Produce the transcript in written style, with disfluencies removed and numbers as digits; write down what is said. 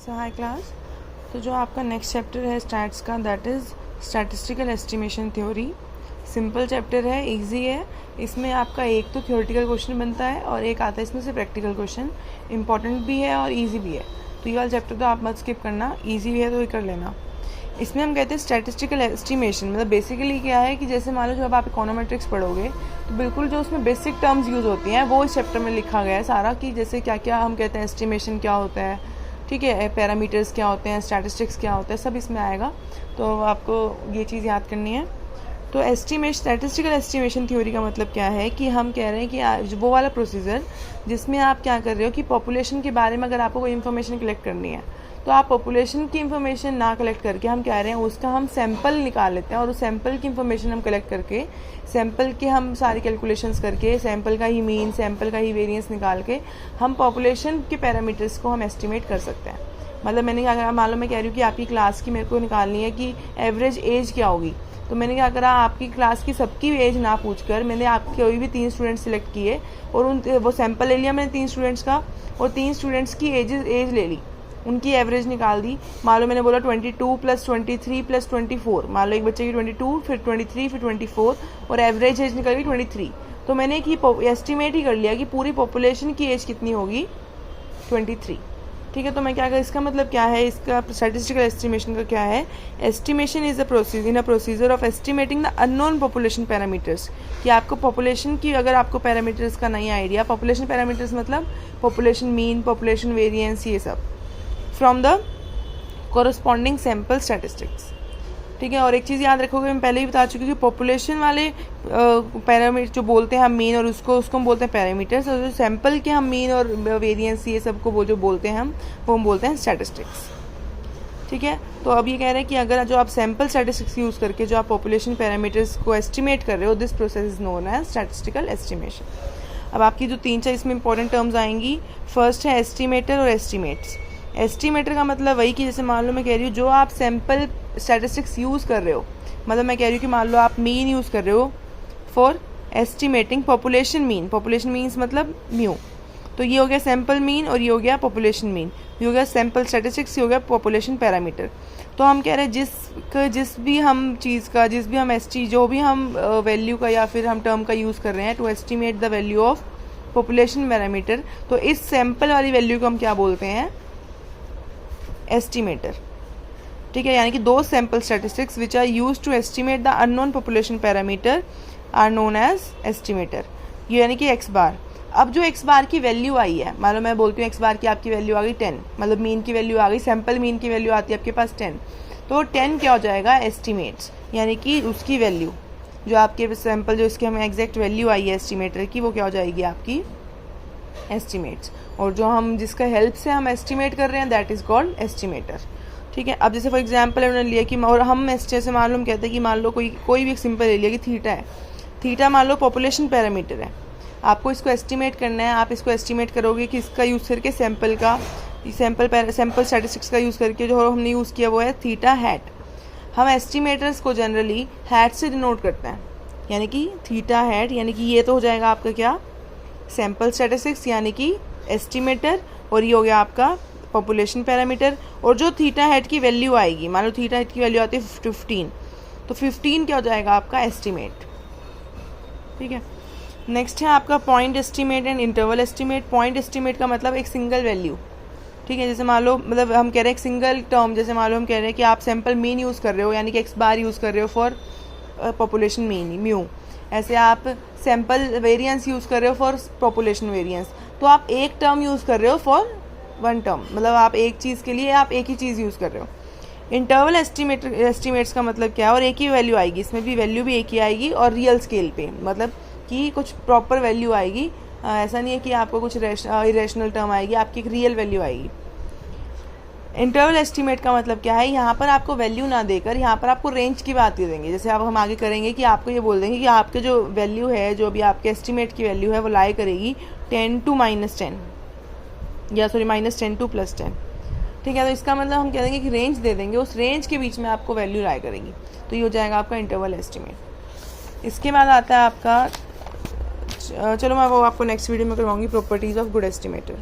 हाय class. तो जो आपका नेक्स्ट चैप्टर है स्टैट्स का, that is statistical estimation theory. Simple chapter है, इजी है। इसमें आपका एक तो थ्योरेटिकल क्वेश्चन बनता है और एक आता है इसमें से प्रैक्टिकल क्वेश्चन। इंपॉर्टेंट भी है और ईजी भी है, तो ये वाला चैप्टर तो आप मत स्किप करना, ईजी भी है तो ये कर लेना। इसमें हम कहते हैं स्टैटिस्टिकल एस्टिमेशन, मतलब बेसिकली क्या है कि जैसे मान लो जब आप इकोनोमेट्रिक्स पढ़ोगे तो बिल्कुल जो उसमें बेसिक टर्म्स यूज़ होती हैं वो इस चैप्टर में लिखा गया है सारा, कि जैसे क्या क्या हम कहते हैं, एस्टिमेशन क्या होता है, ठीक है, पैरामीटर्स क्या होते हैं, स्टैटिस्टिक्स क्या होता है, सब इसमें आएगा। तो आपको ये चीज़ याद करनी है। तो स्टैटिस्टिकल एस्टिमेशन थ्योरी का मतलब क्या है कि हम कह रहे हैं कि वो वाला प्रोसीजर जिसमें आप क्या कर रहे हो कि पॉपुलेशन के बारे में अगर आपको कोई इन्फॉर्मेशन कलेक्ट करनी है तो आप पॉपुलेशन की इन्फॉर्मेशन ना कलेक्ट करके हम कह रहे हैं उसका हम सैंपल निकाल लेते हैं, और उस सैंपल की इन्फॉर्मेशन हम कलेक्ट करके सैंपल के हम सारी कैलकुलेशंस करके सैंपल का ही मीन, सैंपल का ही वेरिएंस निकाल के हम पॉपुलेशन के पैरामीटर्स को हम एस्टिमेट कर सकते हैं। मतलब मैंने अगर मालूम मैं कह रही हूँ कि आपकी क्लास की मेरे को निकालनी है कि एवरेज एज क्या होगी, तो मैंने क्या करा, आपकी क्लास की सबकी एज ना पूछकर मैंने आपके कोई भी 3 स्टूडेंट्स सिलेक्ट किए और वो सैंपल ले लिया मैंने 3 स्टूडेंट्स का, और 3 स्टूडेंट्स की एज ले ली, उनकी एवरेज निकाल दी। मान लो मैंने बोला 22 + 23 + 24, मान लो एक बच्चे की 22, फिर 23, फिर 24, और एवरेज एज निकल गई 23। तो मैंने एस्टिमेट ही कर लिया कि पूरी पॉपुलेशन की एज कितनी होगी, 23। ठीक है, तो मैं क्या कर, इसका मतलब क्या है, इसका स्टैटिस्टिकल एस्टिमेशन का क्या है, estimation is a procedure of estimating the unknown population parameters. कि आपको पॉपुलेशन की, अगर आपको पैरामीटर्स का नहीं आइडिया, पॉपुलेशन पैरामीटर्स मतलब पॉपुलेशन मीन, पॉपुलेशन वेरिएंस, ये सब from the corresponding sample statistics. ठीक है, और एक चीज़ याद रखोगे, मैं पहले ही बता चुकी हूँ कि पॉपुलेशन वाले पैरामीटर जो बोलते हैं हम मीन, और उसको हम बोलते हैं पैरामीटर्स, और जो सैंपल के हम मीन और वेरिएंस ये सब को वो जो बोलते हैं वो हम बोलते हैं स्टैटिस्टिक्स। ठीक है, तो अब ये कह रहे हैं कि अगर जो आप सैंपल स्टैटिस्टिक्स यूज़ करके जो आप पॉपुलेशन पैरामीटर्स को एस्टिमेट कर रहे हो, this process is known as statistical estimation. अब आपकी जो 3-4 इसमें इंपॉर्टेंट टर्म्स आएंगी, फर्स्ट है एस्टिमेटर और एस्टिमेट्स। एस्टिमेटर का मतलब वही कि जैसे मान लो मैं कह रही हूँ जो आप सैंपल स्टैटिस्टिक्स यूज़ कर रहे हो, मतलब मैं कह रही हूँ कि मान लो आप मीन यूज़ कर रहे हो for estimating population mean, population means मतलब म्यू, तो ये हो गया सैंपल मीन और ये हो गया पॉपुलेशन मीन, ये हो गया सैंपल स्टैटिस्टिक्स, ये हो गया पॉपुलेशन पैरामीटर। तो हम कह रहे हैं जिस भी हम चीज़ का, जिस भी हम जो भी हम वैल्यू का या फिर हम टर्म का यूज़ कर रहे हैं to estimate the value of population parameter, तो इस सैंपल वाली वैल्यू को हम क्या बोलते हैं, एस्टिमेटर। ठीक है, यानी कि दो sample statistics which are use to estimate the unknown population parameter are known as estimator. ये यानी कि एक्स बार। अब जो एक्स बार की वैल्यू आई है, मान लो मैं बोलती हूँ एक्स बार की आपकी वैल्यू आ गई 10, मतलब मीन की वैल्यू आ गई, सैंपल मीन की वैल्यू आती है आपके पास 10, तो 10 क्या हो जाएगा, एस्टिमेट्स, यानी कि उसकी वैल्यू जो आपके सैंपल जो इसकी हमें एग्जैक्ट वैल्यू आई है एस्टिमेटर की, वो क्या हो जाएगी आपकी एस्टिमेट्स, और जो हम जिसका हेल्प से हम एस्टिमेट कर रहे हैं दैट इज़ कॉल्ड एस्टिमेटर। ठीक है, अब जैसे फॉर एग्जांपल उन्होंने लिया कि, और हम जैसे मालूम कहते हैं कि मान लो कोई भी एक सिंपल ले लिया कि थीटा है, थीटा मान लो पॉपुलेशन पैरामीटर है, आपको इसको एस्टिमेट करना है, आप इसको एस्टिमेट करोगे कि इसका यूज़ करके सैंपल स्टैटिस्टिक्स का यूज़ करके जो हमने यूज़ किया वो है थीटा हैट। हम एस्टिमेटर्स को जनरली हैट से डिनोट करते हैं, यानी कि थीटा हैट, यानी कि ये तो हो जाएगा आपका क्या, सैंपल स्टैटिस्टिक्स यानी कि एस्टिमेटर, और ये हो गया आपका पॉपुलेशन पैरामीटर। और जो थीटा हेड की वैल्यू आएगी, मान लो थीटा हेड की वैल्यू आती है 15, तो 15 क्या हो जाएगा आपका एस्टिमेट। ठीक है, नेक्स्ट है आपका point estimate and interval estimate. Point estimate का मतलब एक सिंगल वैल्यू। ठीक है, जैसे मान लो मतलब हम कह रहे हैं एक सिंगल टर्म, जैसे मान लो हम कह रहे हैं कि आप सैंपल मीन यूज़ कर रहे हो, यानी कि एक्स बार यूज़ कर रहे हो फॉर पॉपुलेशन मीन म्यू, ऐसे आप सैंपल वेरिएंस यूज़ कर रहे हो फॉर पॉपुलेशन वेरिएंस, तो आप एक टर्म यूज़ कर रहे हो फॉर वन टर्म, मतलब आप एक चीज़ के लिए आप एक ही चीज़ यूज़ कर रहे हो। इंटरवल एस्टिमेट्स का मतलब क्या है, और एक ही वैल्यू आएगी, इसमें भी वैल्यू भी एक ही आएगी और रियल स्केल पे, मतलब कि कुछ प्रॉपर वैल्यू आएगी, ऐसा नहीं है कि आपको कुछ इरेशनल टर्म आएगी, आपकी एक रियल वैल्यू आएगी। इंटरवल एस्टिमेट का मतलब क्या है, यहाँ पर आपको वैल्यू ना देकर यहाँ पर आपको रेंज की बात दे देंगे। जैसे अब हम आगे करेंगे कि आपको ये बोल देंगे कि आपके जो वैल्यू है, जो भी आपके एस्टिमेट की वैल्यू है वो लाई करेगी 10 to -10, या सॉरी -10 to +10। ठीक है, तो इसका मतलब हम कह देंगे कि रेंज दे देंगे, उस रेंज के बीच में आपको वैल्यू लाई करेगी, तो ये हो जाएगा आपका इंटरवल एस्टिमेट। इसके बाद आता है आपका, चलो मैं वो आपको नेक्स्ट वीडियो में करवाऊंगी, प्रॉपर्टीज़ ऑफ गुड एस्टिमेटर।